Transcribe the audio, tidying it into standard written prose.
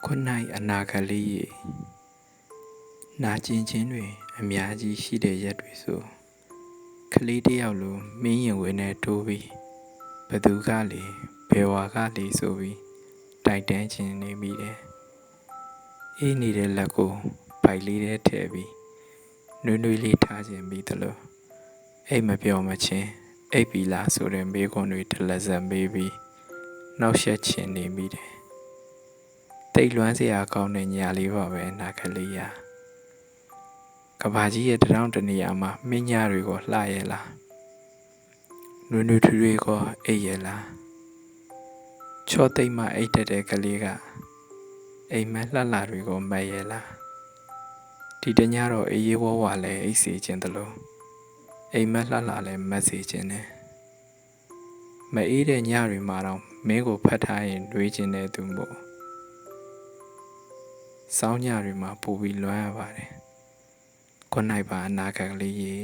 ခု၌အနာဂတ်လေးရေနာကျင်ခြင်းတွေအများကြီးရှိတဲ့ရက်တွေဆိုကလေးတစ်ယောက်လိုမင်းရင်ဝင်နဲ့တိုးပြီးဘသူကလေဘယ်ဝါကလေဆိုပြီးတိုက်တန်းခြင်းနေမိတယ်အေးနေတဲ့လက်ကိုဗိုက်လေးထဲထည့်ပြီးနွေးနွေးလေးထားခြင်းပြီးသလိုအိတ်မပြောမချင်းအိတ်ပြီလားဆိုတဲ့မေးခွန်းတွေတလက်ဆက်မေးပြီးနှောက်ယှက်ခြင်းနေမိတယ်တိတ်လွမ်းစရာကောင်းတဲ့ညာလေးပါပဲအနာဂတ်လေးရာကဘာကြီးရဲ့တောင်တနေရာမှာမင်းညာတွေကိုလှရဲ့လားနွေနွေထွေထွေကိုအိပ်ရဲ့လားချောသိမ့်မှအိတ်တက်တဲ့ကလေးကအိမ်မက်လှလှတွေကိုမက်ရဲ့လားဒီတညတော့အေးရေးဝဝလဲအိတ်စီခြင်းတလို့အိမ်မက်လှလှလဲမက်စီခြင်းနဲ့မအေးတဲ့ညတွေမှာတော့မင်းကိုဖတ်ထားရင်တွေးခြင်းတဲ့သူမို့စောင်းညတွေမှာပူပြီးလွမ်းရပါတယ်ခုနိုင်ပါအနာဂတ်လေးရေ